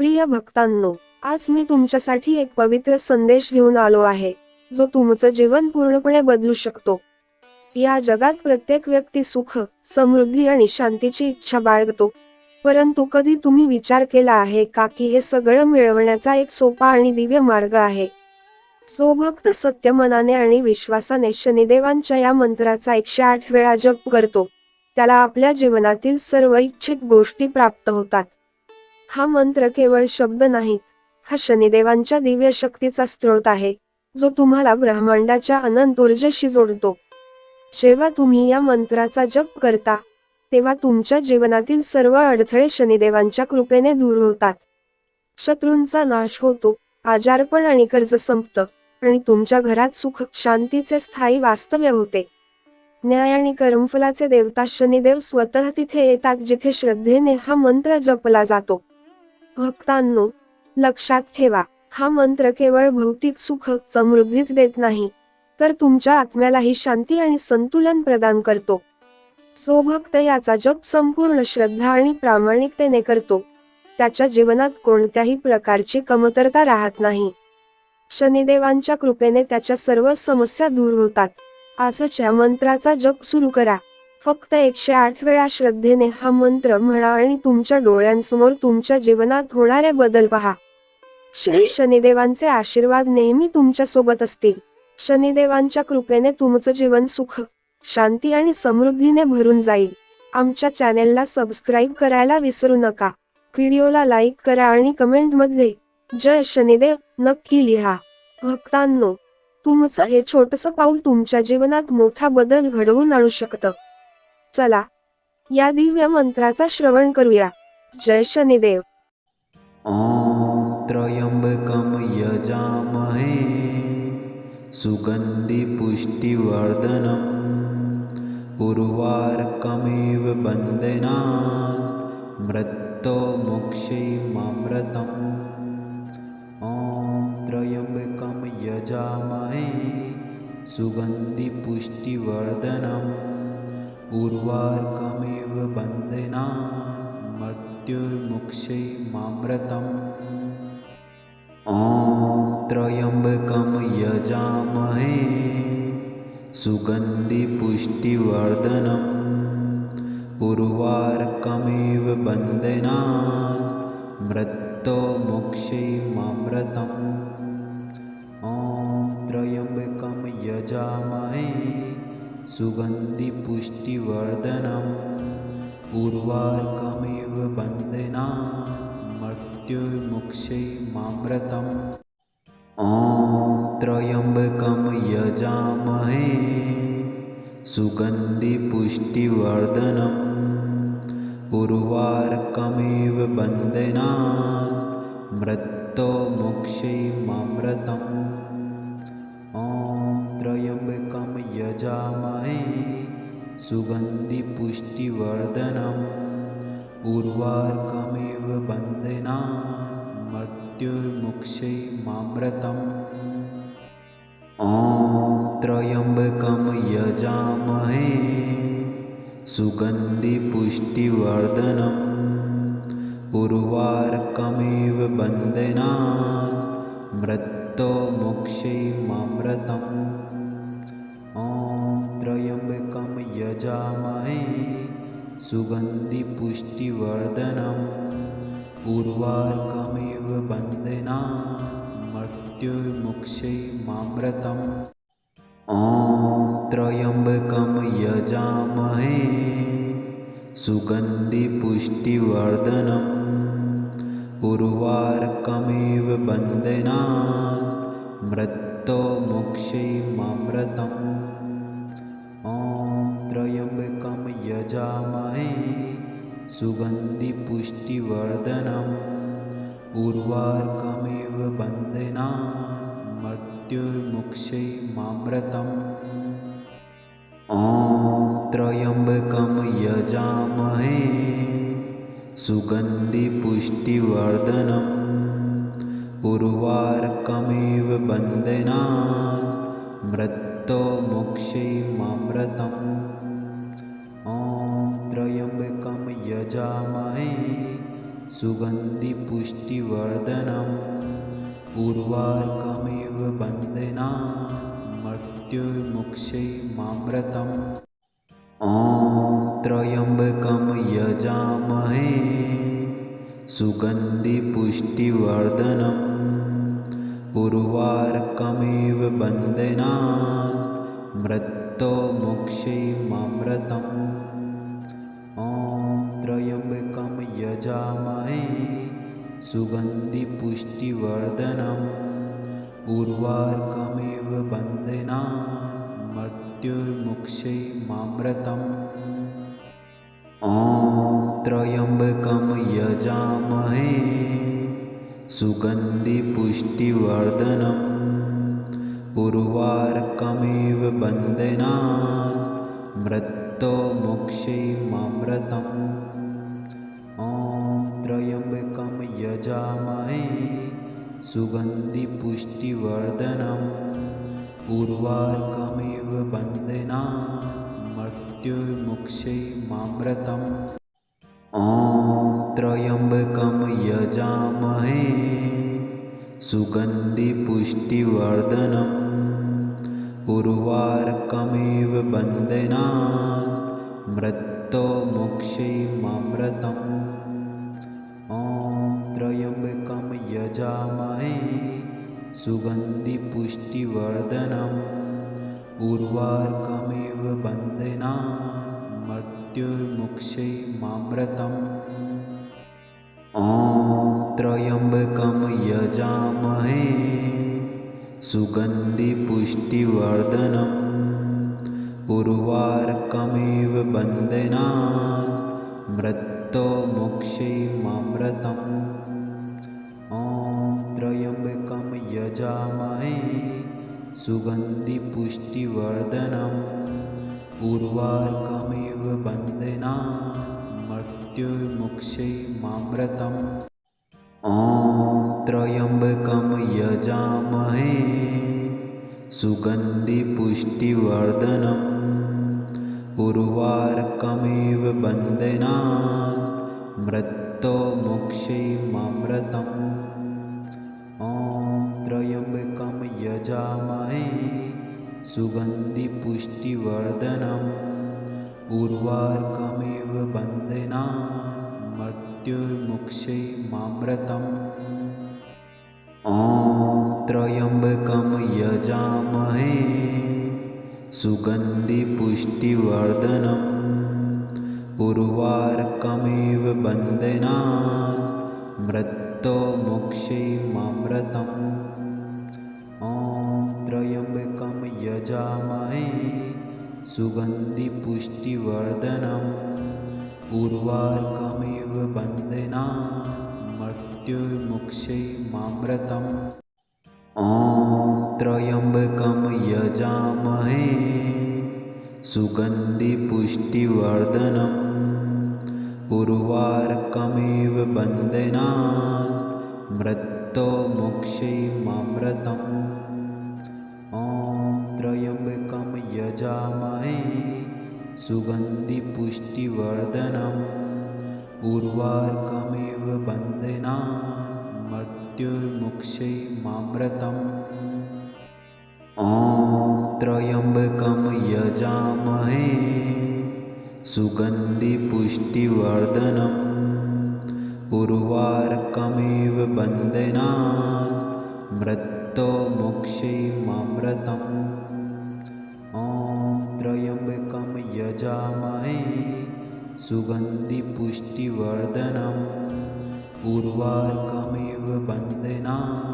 प्रिय भक्तांनो, आज मी तुमच्यासाठी एक पवित्र संदेश घेऊन आलो आहे, जो तुमचं जीवन पूर्णपणे बदलू शकतो. या जगात प्रत्येक व्यक्ती सुख, समृद्धी आणि शांतीची इच्छा बाळगतो. परंतु कधी तुम्ही विचार केला आहे का की हे सगळं मिळवण्याचा एक सोपा आणि दिव्य मार्ग आहे? जो भक्त सत्य मनाने आणि विश्वासाने शनिदेवांच्या या मंत्राचा 108 वेळा जप करतो, त्याला आपल्या जीवनातील सर्व इच्छित गोष्टी प्राप्त होतात. हा मंत्र केवळ शब्द नाहीत, हा शनिदेवांच्या दिव्य शक्तीचा स्रोत आहे, जो तुम्हाला ब्रह्मांडाच्या अनंत ऊर्जेशी जोडतो. जेव्हा तुम्ही या मंत्राचा जप करता, तेव्हा तुमच्या जीवनातील सर्व अडथळे शनिदेवांच्या कृपेने दूर होतात. शत्रूंचा नाश होतो, आजारपण आणि कर्ज संपतं, आणि तुमच्या घरात सुख शांतीचे स्थायी वास्तव्य होते. न्याय आणि कर्मफलाचे देवता शनिदेव स्वतः तिथे येतात जिथे श्रद्धेने हा मंत्र जपला जातो. भक्तांनो, लक्षात ठेवा, हा मंत्र केवळ भौतिक सुख समृद्धीच देत नाही, तर तुमच्या आत्म्यालाही शांती आणि संतुलन प्रदान करतो. जो भक्त याचा जप संपूर्ण श्रद्धा आणि प्रामाणिकतेने करतो, त्याच्या जीवनात कोणत्याही प्रकारची कमतरता राहत नाही. शनिदेवांच्या कृपेने त्याच्या सर्व समस्या दूर होतात. आजच या मंत्राचा जप सुरू करा. फक्त 108 वेळा श्रद्धेने हा मंत्र म्हणा आणि तुमच्या डोळ्यांसमोर तुमच्या जीवनात होणारे बदल पहा. श्री शनिदेवांचे आशीर्वाद नेहमी तुमच्या सोबत असतील. शनिदेवांच्या कृपेने तुमचं जीवन सुख, शांती आणि समृद्धीने भरून जाईल. आमच्या चॅनेलला सबस्क्राईब करायला विसरू नका. व्हिडिओला लाईक करा आणि कमेंटमध्ये जय शनिदेव नक्की लिहा. भक्तांनो, तुमचं हे छोटंसं पाऊल तुमच्या जीवनात मोठा बदल घडवून आणू शकतं. चला, या दिव्य मंत्राचा श्रवण करूया. जय शनिदेव. ॐ त्र्यम्बकं यजामहे सुगन्धि पुष्टिवर्धनम् उर्वारुकमिव बन्धनान् मृत्योर्मुक्षीयमामृतम्. ॐ त्र्यम्बकं यजामहे सुगन्धि पुष्टिवर्धनम् उर्वारुकमिव बन्धनान् मृत्योर्मुक्षीयमामृतम्. ॐ त्र्यम्बकं यजामहे सुगन्धि पुष्टिवर्धनम् उर्वारुकमिव बन्धनान् मृत्योर्मुक्षीयमामृतम्. ॐ त्र्यम्बकं यजामहे सुगन्धि पुष्टिवर्धनम् उर्वारुकमिव बन्धनान् मृत्योर्मुक्षीयमामृतम्. ॐ त्र्यम्बकं यजामहे सुगन्धि पुष्टिवर्धनम् उर्वारुकमिव बन्धनान् मृत्योर्मुक्षीयमामृतम्. ॐ त्र्यम्बकं यजामहे सुगन्धि पुष्टिवर्धनम् उर्वारुकमिव बन्धनान् मृत्योर्मुक्षीयमामृतम्. ॐ त्र्यम्बकं यजामहे सुगन्धि पुष्टिवर्धनम् उर्वारुकमिव बन्धनान् मृत्योर्मुक्षीयमामृतम्. ॐ त्र्यम्बकं यजामहे सुगन्धि पुष्टिवर्धनम् उर्वारुकमिव बन्धनान् मृत्योर्मुक्षीयमामृतम्. ॐ त्र्यम्बकं यजामहे सुगन्धि पुष्टिवर्धनम् उर्वारुकमिव बन्धनान् मृत्योर्मुक्षीयमामृतम्. ॐ त्र्यम्बकं यजामहे सुगन्धि पुष्टिवर्धनम् उर्वारुकमिव बन्धनान् मृत्योर्मुक्षीयमामृतम्. ॐ त्र्यम्बकं यजामहे सुगन्धि पुष्टिवर्धनम् उर्वारुकमिव बन्धनान् मृत्योर्मुक्षीयमामृतम्. ॐ त्र्यम्बकं यजामहे सुगन्धिपुष्टिवर्धनम् उर्वारुकमिव बन्धनान् मृत्युर्मुक्षैमामृतम् ॐ त्र्यम्बकं यजामहे सुगन्धिपुष्टिवर्धनम् उर्वारुकमिव बन्धनान् मृत्युर्मुक्षैमामृतम् ॐ त्र्यम्बकं यजामहे सुगन्धिपुष्टिवर्धनम् उर्वारुकमिव बन्धनान् मृत्युर्मुक्षैमामृतम् ॐ त्र्यम्बकं यजामहे सुगन्धिपुष्टिवर्धनम् उर्वारुकमिव बन्धनान् मृत्युर्मुक्षैमामृतम् ॐ त्र्यम्बकं यजामहे सुगन्धिपुष्टिवर्धनम् उर्वारुकमिव बन्धनान् मृत्युर्मुक्षैमामृतम् ॐ त्र्यम्बकं यजामहे सुगन्धिपुष्टिवर्धनम् उर्वारुकमिव बन्धनान् मृत्युर्मुक्षैमामृतम् ॐ त्र्यम्बकं यजामहे सुगन्धिपुष्टिवर्धनम् उर्वारुकमिव बन्धनान् मृत्युर्मुक्षैमामृतम् ॐ त्र्यम्बकं यजामहे सुगन्धिपुष्टिवर्धनम् उर्वारुकमिव बन्धनान् मृत्युर्मुक्षैमामृतम् ॐ त्र्यम्बकं यजामहे सुगन्धिपुष्टिवर्धनम् उर्वारुकमिव बन्धनान् मृत्युर्मुक्षैमामृतम् ॐ त्र्यम्बकं यजामहे सुगन्धिपुष्टिवर्धनम् उर्वारुकमिव बन्धनान् मृत्युर्मुक्षैमामृतम् ॐ त्र्यम्बकं यजामहे सुगन्धिपुष्टिवर्धनम् उर्वारुकमिव बन्धनान् मृत्युर्मुक्षैमामृतम् ॐ त्र्यम्बकं यजामहे सुगन्धिपुष्टिवर्धनम् उर्वारुकमिव बन्धनान् मृत्युर्मुक्षैमामृतम् ॐ त्र्यम्बकं यजामहे सुगन्धिपुष्टिवर्धनम् उर्वारुकमिव बन्धनान् मृत्युर्मुक्षैमामृतम् ॐ त्र्यम्बकं यजामहे सुगन्धिपुष्टिवर्धनम् उर्वारुकमिव बन्धनान् मृत्युर्मुक्षैमामृतम् ॐ त्र्यम्बकं यजामहे सुगन्धिपुष्टिवर्धनम् उर्वारुकमिव बन्धनान् मृत्युर्मुक्षैमामृतम् ॐ त्र्यम्बकं यजामहे सुगन्धिपुष्टिवर्धनम् उर्वारुकमिव बन्धनान् मृत्युर्मुक्षैमामृतम् ॐ त्र्यम्बकं यजामहे सुगन्धिपुष्टिवर्धनम् उर्वारुकमिव बन्धनान्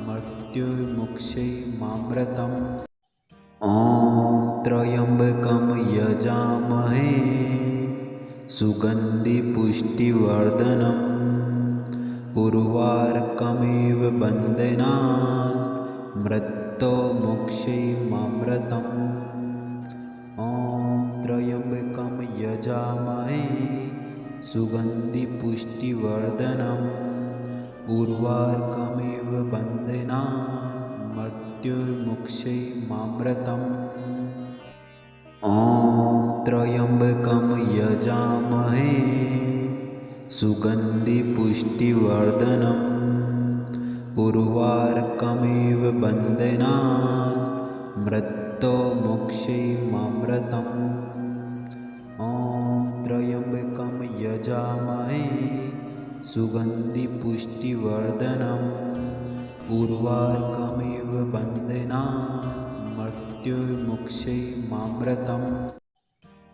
मृत्युर्मुक्षैमामृतम् ॐ त्र्यम्बकं यजामहे सुगन्धिपुष्टिवर्धनम् उर्वारुकमिव बन्धनान् मृत्युर्मुक्षैमामृतम् ॐ त्र्यम्बकं यजामहे सुगन्धिपुष्टिवर्धनम् उर्वारुकमिव बन्धनान् मृत्युर्मुक्षैमामृतम् ॐ त्र्यम्बकं यजामहे सुगन्धिपुष्टिवर्धनम् उर्वारुकमिव बन्धनान् मृत्योर्मुक्षैर्मामृतम् ॐ त्र्यम्बकं यजामहे सुगन्धिपुष्टिवर्धनम् उर्वारुकमिव बन्धनान् मृत्योर्मुक्षैर्मामृतम्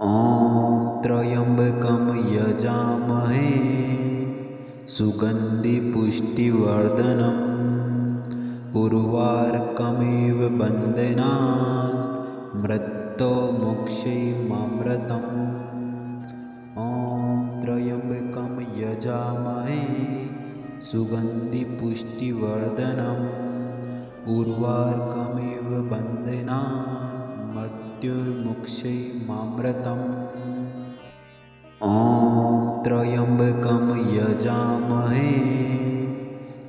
ॐ त्र्यम्बकं यजामहे सुगन्धिपुष्टिवर्धनम् उर्वारुकमिव बन्धनान् मृत्योर्मुक्षैर्मामृतम् ॐ त्र्यम्बकं यजामहे सुगन्धिपुष्टिवर्धनम् उर्वारुकमिव बन्धनान् मृत्योर्मुक्षैर्मामृतम् ॐ त्र्यम्बकं यजामहे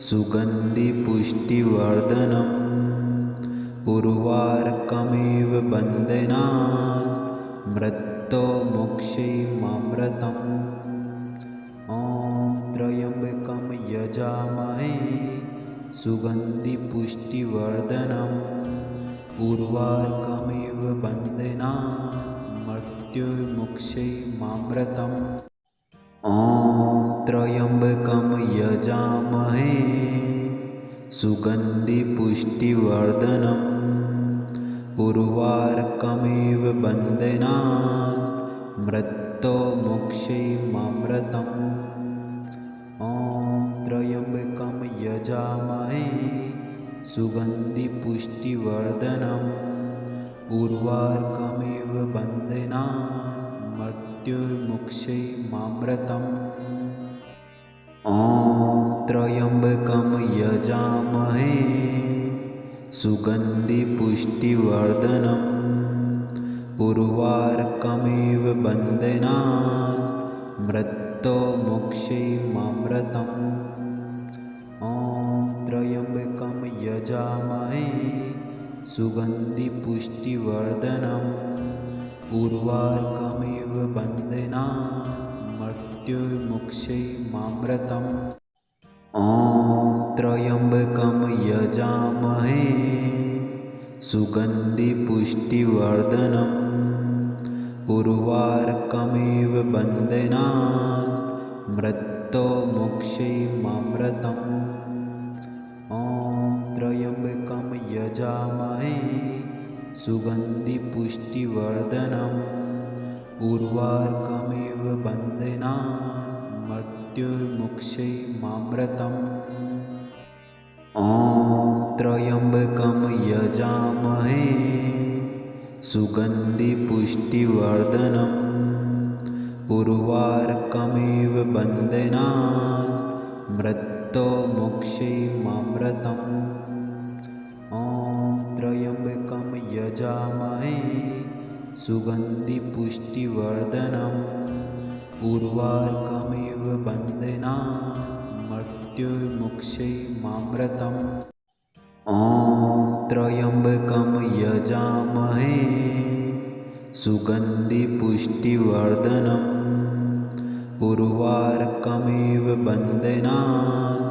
सुगन्धिपुष्टिवर्धनम् उर्वारुकमिव बन्धनान् मृत्योर्मुक्षैर्मामृतम् ॐ त्र्यम्बकं यजामहे सुगन्धिपुष्टिवर्धनम् उर्वारुकमिव बन्धनान् मृत्योर्मुक्षैर्मामृतम् ॐ त्र्यम्बकं यजामहे सुगन्धिपुष्टिवर्धनम् उर्वारुकमिव बन्धनान् मृत्योर्मुक्षैर्मामृतम् ॐ त्र्यम्बकं यजामहे सुगन्धिपुष्टिवर्धनम् उर्वारुकमिव बन्धनान् मृत्योर्मुक्षैर्मामृतम् ॐ त्र्यम्बकं यजामहे सुगन्धिपुष्टिवर्धनम् उर्वारुकमिव बन्धनान् मृत्योर्मुक्षैर्मामृतम् ॐ त्र्यम्बकं यजामहे सुगन्धिपुष्टिवर्धनम् उर्वारुकमिव बन्धनान् मृत्योर्मुक्षैर्मामृतम् ॐ त्र्यम्बकं यजामहे सुगन्धिपुष्टिवर्धनम् उर्वारुकमिव बन्धनान् मृत्योर्मुक्षैर्मामृतम् ॐ त्र्यम्बकं यजामहे सुगन्धिपुष्टिवर्धनम् उर्वारुकमिव बन्धनान् मृत्योर्मुक्षैर्मामृतम् ॐ त्र्यम्बकं यजामहे सुगन्धिपुष्टिवर्धनम् उर्वारुकमिव बन्धनान् मृत्योर्मुक्षैर्मामृतम् ॐ त्र्यम्बकं यजामहे सुगन्धिपुष्टिवर्धनम् उर्वारुकमिव बन्धनान् मृत्योर्मुक्षैर्मामृतम् ॐ त्र्यम्बकं यजामहे सुगन्धिपुष्टिवर्धनम् उर्वारुकमिव बन्धनान्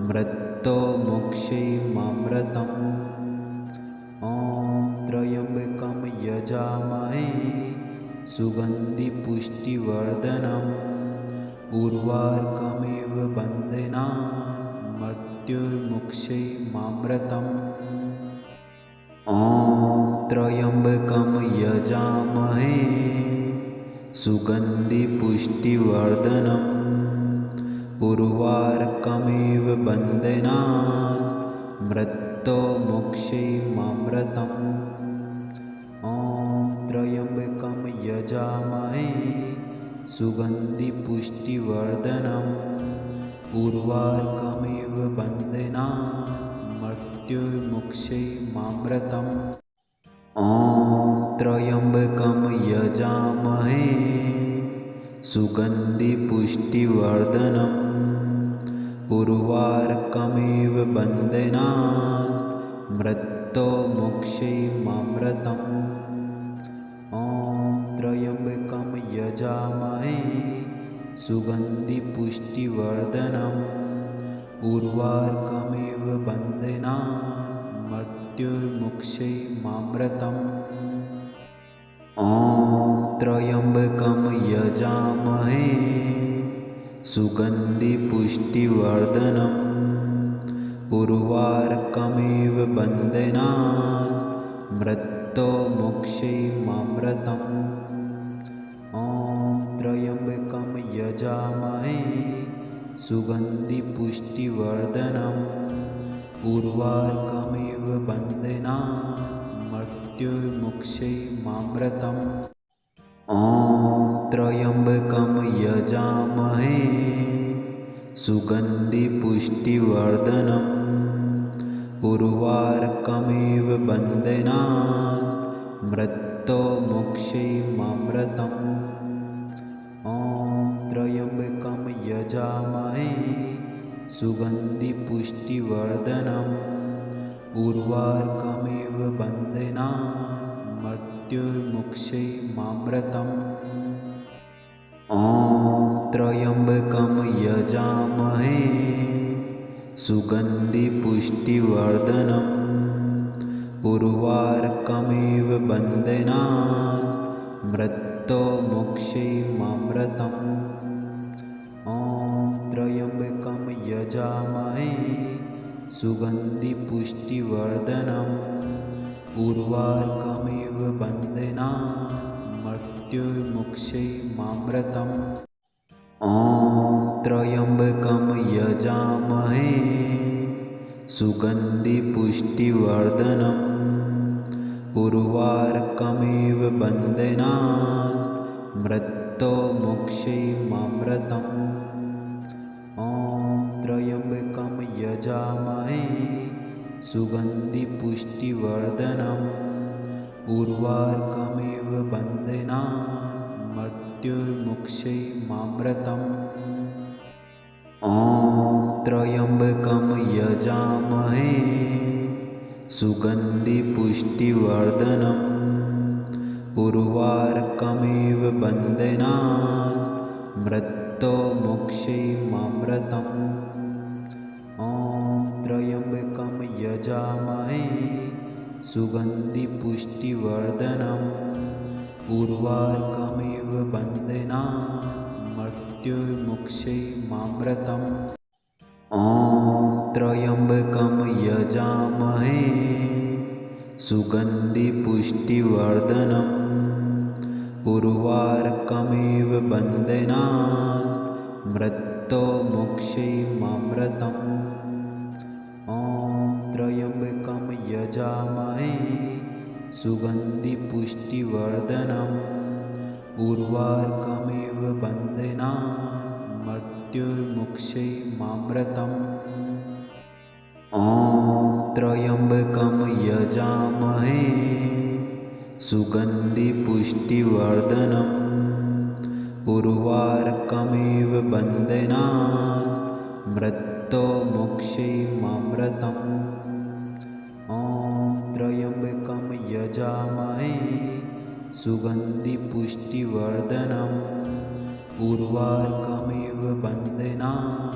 मृत्योर्मुक्षैर्मामृतम् ॐ त्र्यम्बकं यजामहे सुगन्धिपुष्टिवर्धनम् उर्वारुकमिव बन्धनान् मृत्योर्मुक्षैर्मामृतम् ॐ त्र्यम्बकं यजामहे सुगन्धिपुष्टिवर्धनम् उर्वारुकमिव बन्धनान् मृत्योर्मुक्षैर्मामृतम् ॐ त्र्यम्बकं यजामहे सुगन्धिपुष्टिवर्धनम् उर्वारुकमिव बन्धनान् मृत्योर्मुक्षैर्मामृतम् ॐ त्र्यम्बकं यजामहे सुगन्धिपुष्टिवर्धनम् उर्वारुकमिव बन्धनान् मृत्योर्मुक्षैर्मामृतम् ॐ त्र्यम्बकं यजामहे सुगन्धिपुष्टिवर्धनम् उर्वारुकमिव बन्धनान् मृत्युर्मुक्षैमामृतम् ॐ त्र्यम्बकं यजामहे सुगन्धिपुष्टिवर्धनम् उर्वारुकमिव बन्धनान् मृत्युर्मुक्षैमामृतम् ॐ त्र्यम्बकं यजामहे सुगन्धिपुष्टिवर्धनम् उर्वारुकमिव बन्धनान् मृत्युर्मुक्षैमामृतम् ॐ त्र्यम्बकं यजामहे सुगन्धिपुष्टिवर्धनम् उर्वारुकमिव बन्धनान् मृत्युर्मुक्षैमामृतम् ॐ त्र्यम्बकं यजामहे सुगन्धिपुष्टिवर्धनम् उर्वारुकमिव बन्धनान् मृत्युर्मुक्षैमामृतम् ॐ त्र्यम्बकं यजामहे सुगन्धिपुष्टिवर्धनम् उर्वारुकमिव बन्धनान् मृत्युर्मुक्षैमामृतम् ॐ त्र्यम्बकं यजामहे सुगन्धिपुष्टिवर्धनम् उर्वारुकमिव बन्धनान् मृत्युर्मुक्षैमामृतम् ॐ त्र्यम्बकं यजामहे सुगन्धिपुष्टिवर्धनम् उर्वारुकमिव बन्धनान् मृत्युर्मुक्षैमामृतम् ॐ त्र्यम्बकं यजामहे सुगन्धिपुष्टिवर्धनम् उर्वारुकमिव बन्धनान् मृत्युर्मुक्षैमामृतम् ॐ त्र्यम्बकं यजामहे सुगन्धिपुष्टिवर्धनम् उर्वारुकमिव बन्धनान् मृत्युर्मुक्षैमामृतम् ॐ त्र्यम्बकं यजामहे सुगन्धिपुष्टिवर्धनम् उर्वारुकमिव बन्धनान् मृत्युर्मुक्षैमामृतम् ॐ त्र्यम्बकं यजामहे सुगन्धिपुष्टिवर्धनम् उर्वारुकमिव बन्धनान् मृत्युर्मुक्षैमामृतम् ॐ त्र्यम्बकं यजामहे सुगन्धिपुष्टिवर्धनम् उर्वारुकमिव बन्धनान् मृत्युर्मुक्षैमामृतम् ॐ त्र्यम्बकं यजामहे सुगन्धिपुष्टिवर्धनम् उर्वारुकमिव बन्धनान् मृत्युर्मुक्षैमामृतम् ॐ त्र्यम्बकं यजामहे सुगन्धिपुष्टिवर्धनम् उर्वारुकमिव बन्धनान्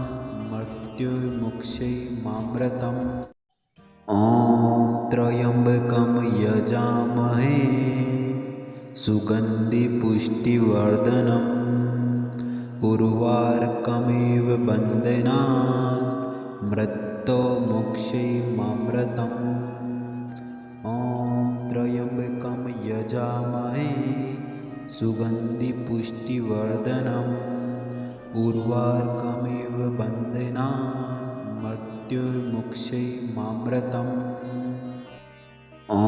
मृत्युर्मुक्षैमामृतम् ॐ त्र्यम्बकं यजामहे सुगन्धिपुष्टिवर्धनम् उर्वारुकमिव बन्धनान् मृत्युर्मुक्षैमामृतम् ॐ त्र्यम्बकं यजामहे सुगन्धिपुष्टिवर्धनम् उर्वारुकमिव बन्धनान् मृत्युर्मुक्षैमामृतम् ॐ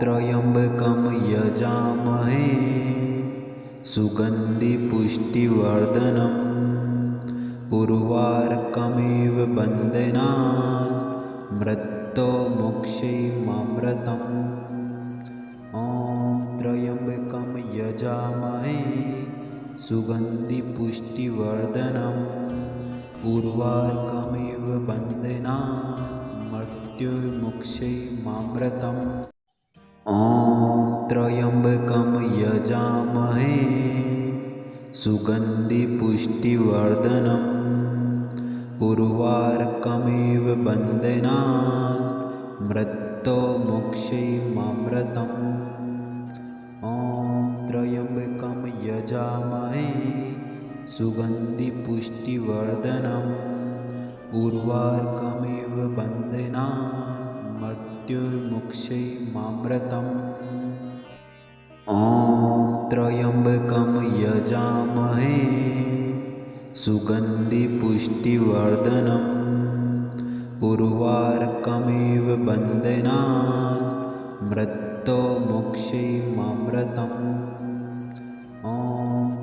त्र्यम्बकं यजामहे सुगन्धिपुष्टिवर्धनम् उर्वारुकमिव बन्धनान् मृत्युर्मुक्षैमामृतम् ॐ त्र्यम्बकं यजामहे सुगन्धिपुष्टिवर्धनम् उर्वारुकमिव बन्धनान् मृत्युर्मुक्षैमामृतम् ॐ त्र्यम्बकं यजामहे सुगन्धिपुष्टिवर्धनम् उर्वारुकमिव बन्धनान् मृत्योर्मुक्षैरमृतम् ॐ त्र्यम्बकं यजामहे सुगन्धिपुष्टिवर्धनम् उर्वारुकमिव बन्धनान् मृत्योर्मुक्षैरमृतम् ॐ त्र्यम्बकं यजामहे सुगन्धिपुष्टिवर्धनम् उर्वारुकमिव बन्धनान् मृत्योर्मुक्षैरमृतम् ॐ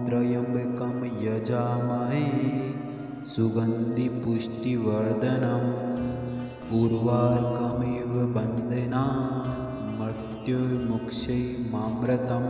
त्र्यम्बकं यजामहे सुगन्धिपुष्टिवर्धनम् उर्वारुकमिव बन्धनान् मृत्योर्मुक्षैरमृतम्